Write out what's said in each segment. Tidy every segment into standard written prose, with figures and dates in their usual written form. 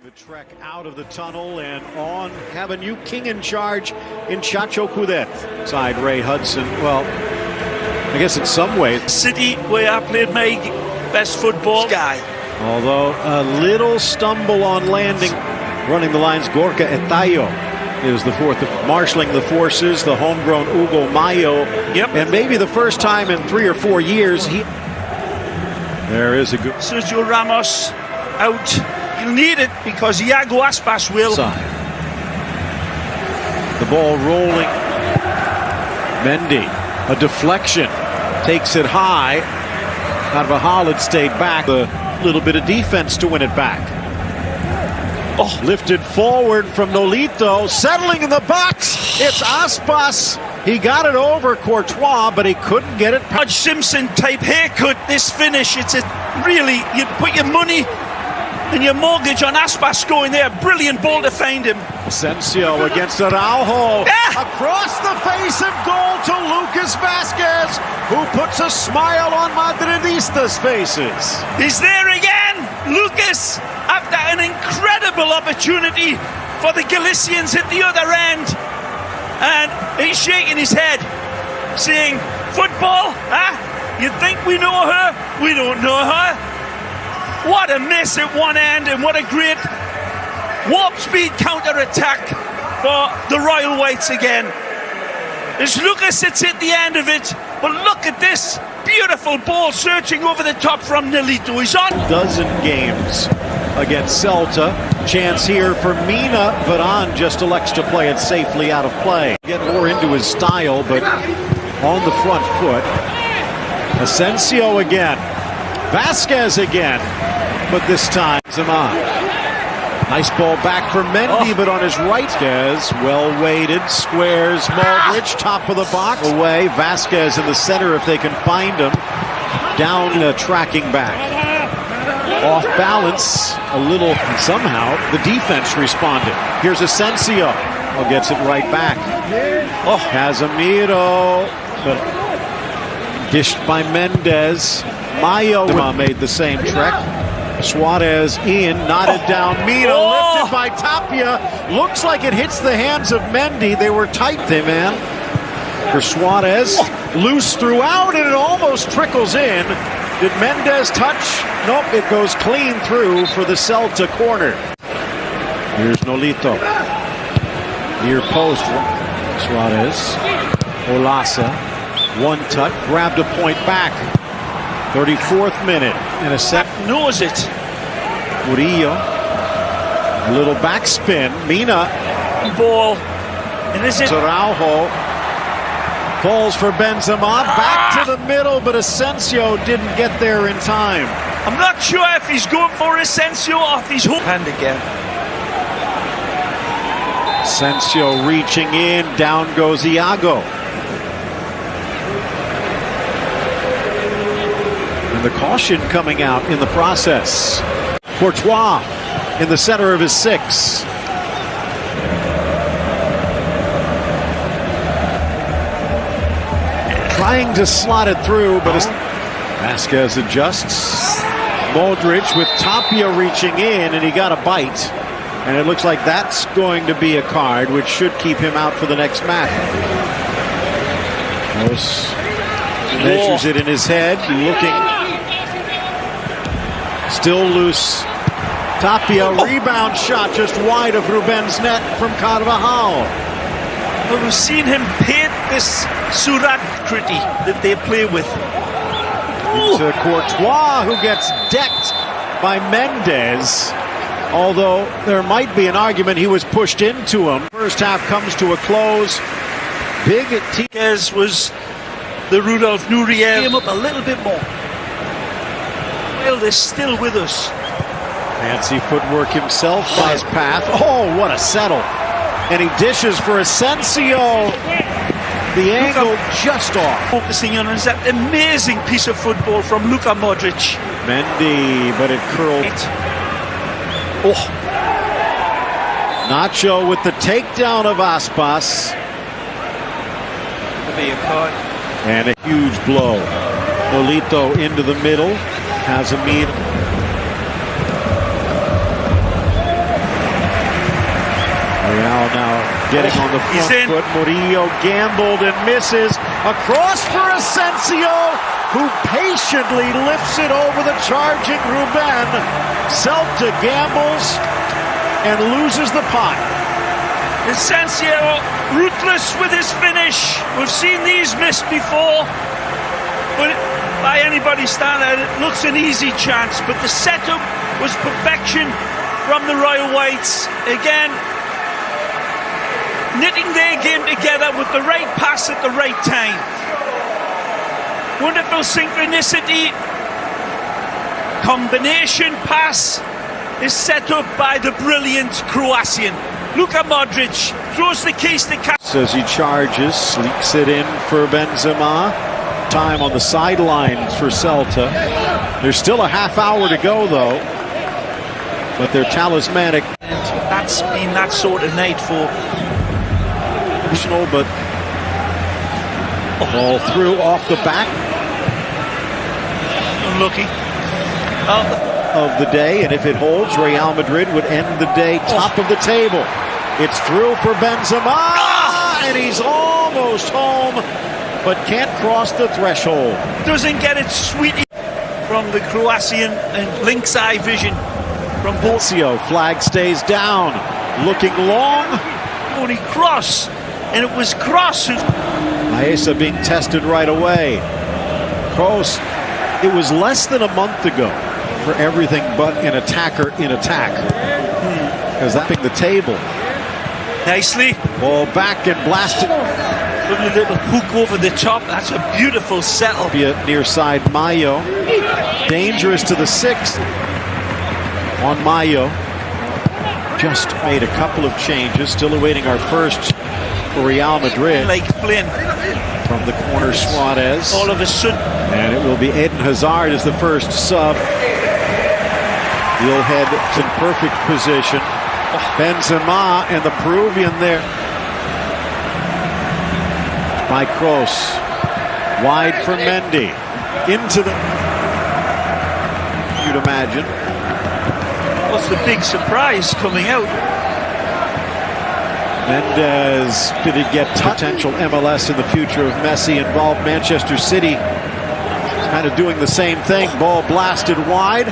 The trek out of the tunnel and on, have a new king in charge in Chacho Coudet. Side Ray Hudson. Well, I guess in some ways. City where I played my best football. Guy. Although a little stumble on landing. Running the lines, Gorka Etayo is the fourth. Marshalling the forces, the homegrown Hugo Mayo. Yep. And maybe the first time in 3 or 4 years. There is a good. Sergio Ramos out. He'll need it because Iago Aspas will. Side. The ball rolling. Mendy, a deflection, takes it high. Carvajal had stayed back. A little bit of defense to win it back. Oh, lifted forward from Nolito, settling in the box. It's Aspas. He got it over Courtois, but he couldn't get it. Hodge Simpson type haircut. This finish. It's a really, you put your money and your mortgage on Aspas going there. Brilliant ball to find him. Asensio against Araujo. Across the face of goal to Lucas Vazquez, who puts a smile on Madridistas' faces. He's there again. Lucas, after an incredible opportunity for the Galicians at the other end. And he's shaking his head, saying, football, huh? You think we know her? We don't know her. What a miss at one end, and what a great warp speed counter-attack for the Royal Whites again. There's Lucas sits at the end of it, but look at this beautiful ball searching over the top from Nolito. He's on. Dozen games against Celta. Chance here for Mina. Varane just elects to play it safely out of play. Get more into his style, but on the front foot. Asensio again. Vazquez again. But this time, Zaman. Nice ball back for Mendy, but on his right. Vazquez, well weighted, squares Modric, top of the box. Away, Vazquez in the center if they can find him. Down, tracking back. Off balance, a little, and somehow the defense responded. Here's Asensio. Oh, gets it right back. Oh, Casemiro, but dished by Mendes. Mayo made the same trek. Suarez in, knotted down. Mina lifted by Tapia. Looks like it hits the hands of Mendy. They were tight, they man. For Suarez, loose throughout, and it almost trickles in. Did Mendes touch? Nope, it goes clean through for the Celta corner. Here's Nolito. Near post. Suarez. Olasa. One touch. Grabbed a point back. 34th minute. And a set. Knows it. Murillo. A little backspin. Mina. Ball. And is it? Araujo. Falls for Benzema. Back to the middle, but Asensio didn't get there in time. I'm not sure if he's going for Asensio or if he's hook. And again. Asensio reaching in. Down goes Iago. And the caution coming out in the process. Courtois in the center of his 6. Trying to slot it through, but Vazquez adjusts. Modric with Tapia reaching in, and he got a bite. And it looks like that's going to be a card, which should keep him out for the next match. Measures it in his head, looking. Still loose. Tapia, rebound shot just wide of Ruben's net from Carvajal. Well, we've seen him paint this Surat Kriti that they play with. To Courtois, who gets decked by Mendes. Although there might be an argument he was pushed into him. First half comes to a close. Big as was the Rudolf Nuria. Came up a little bit more. Well, they're still with us. Fancy footwork himself by his path. Oh, what a settle. And he dishes for Asensio. The angle just off. Focusing on is that amazing piece of football from Luka Modric. Mendy, but it curled. Oh. Nacho with the takedown of Aspas. And a huge blow. Nolito into the middle. Casemiro. getting on the He's front in. foot. Murillo gambled and misses. Across for Asensio, who patiently lifts it over the charging Ruben. Celta gambles and loses the pot. Asensio, ruthless with his finish. We've seen these missed before, but by anybody's standard, it looks an easy chance. But the setup was perfection from the Royal Whites. Again, knitting their game together with the right pass at the right time. Wonderful synchronicity. Combination pass is set up by the brilliant Croatian. Luka Modric throws the case to As he charges, sleeks it in for Benzema. Time on the sidelines for Celta. There's still a half hour to go, though. But they're talismanic. And that's been that sort of night for... But ball through off the back Unlucky. of the day, and if it holds, Real Madrid would end the day top of the table. It's through for Benzema, and he's almost home, but can't cross the threshold. Doesn't get it sweet from the Croatian and lynx eye vision from Bolsio, flag stays down, looking long. Only cross, and it was Cross who... Maesa being tested right away. Kroos, it was less than a month ago for everything but an attacker in attack. Because that's the table. Nicely. Ball back and blasted. Lovely little hook over the top. That's a beautiful settle. Near side Mayo. Dangerous to the sixth. On Mayo. Just made a couple of changes. Still awaiting our first for Real Madrid. Like Flynn. From the corner, Suarez. All of a sudden. And it will be Eden Hazard as the first sub. He'll head in perfect position. Benzema and the Peruvian there. By Kroos. Wide for Mendy. Into the... You'd imagine. What's the big surprise coming out? Mendes, did it get potential MLS in the future of Messi involved? Manchester City kind of doing the same thing. Ball blasted wide.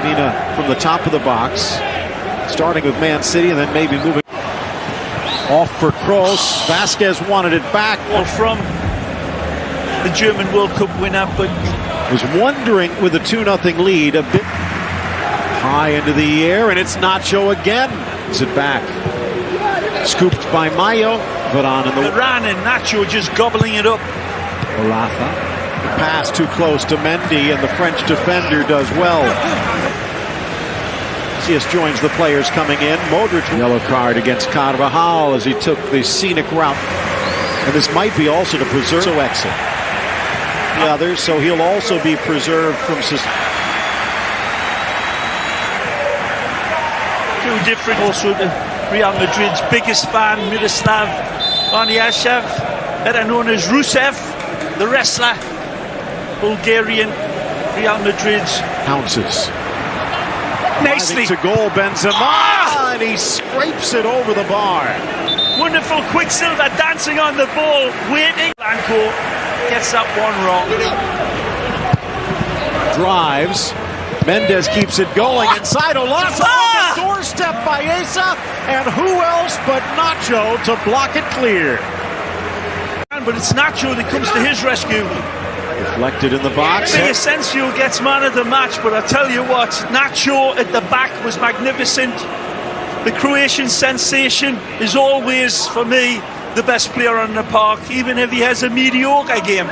Mina from the top of the box, starting with Man City and then maybe moving off for Kroos. Vasquez wanted it back. Well, from the German World Cup winner, but was wondering with a 2-0 lead, a bit high into the air, and it's Nacho again. Is it back? Scooped by Mayo, but on in the... Varane and Nacho just gobbling it up. Olaza. Pass too close to Mendy, and the French defender does well. Cius joins the players coming in. Modric, yellow card against Carvajal as he took the scenic route. And this might be also to preserve exit. The others, so he'll also be preserved from... Two different, also the Real Madrid's biggest fan, Miroslav Barniashev, better known as Rusev, the wrestler, Bulgarian, Real Madrid's. Pounces. Nicely. To goal, Benzema, and he scrapes it over the bar. Wonderful Quicksilver dancing on the ball, waiting. Blanco gets that one wrong. Drives. Mendes keeps it going inside Olaza. Doorstep by Asa, and who else but Nacho to block it clear. But it's Nacho that comes to his rescue. Reflected in the box. Asensio gets man of the match, but I tell you what, Nacho at the back was magnificent. The Croatian sensation is always, for me, the best player on the park, even if he has a mediocre game.